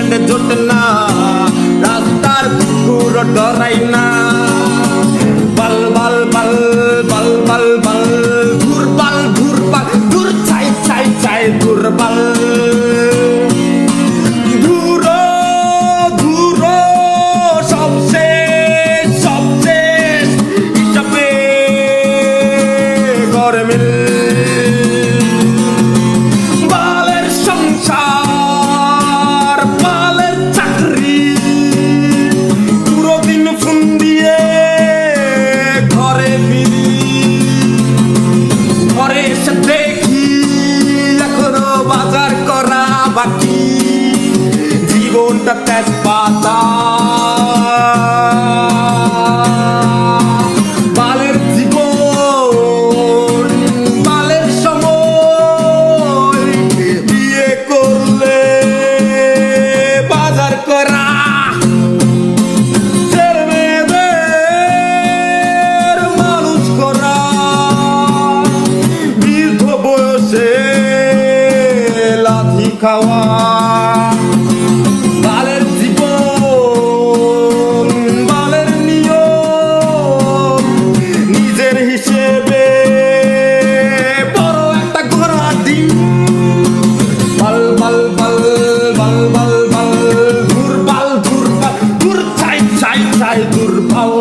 Girlfriend জোটে না, রাস্তার কুকুর ডরাই না। বাল বাল বাল বাল বাল বাল ঘুর বাল ঘুর বাল ঘুর চাই চাই চাই ঘুর বাল ঘুরো ঘুরো সব শেষ হিসাবে ঘরে মিল। বালের সংসার বালের চাকরি, পুরো দিন ফোন দিয়ে ঘরে ফিরি। ঘরে এসে দেখি এখনো বাজার করা বাকি, জীবনটা তেজপাতা। বালের জীবন বালের সময়, বিয়ে করলে বাজার করা। ছেলে মেয়েদের মানুষ করা, বৃদ্ধ বয়সে লাথি খাওয়া। বালের জীবন বালের নিয়ম, নিজের হিসেবে বড় একটা ঘোড়া ডিম। বাল বাল বাল বাল বাল বাল ঘুর বাল ঘুর বাল ঘুর চাই চাই চাই ঘুর বাল।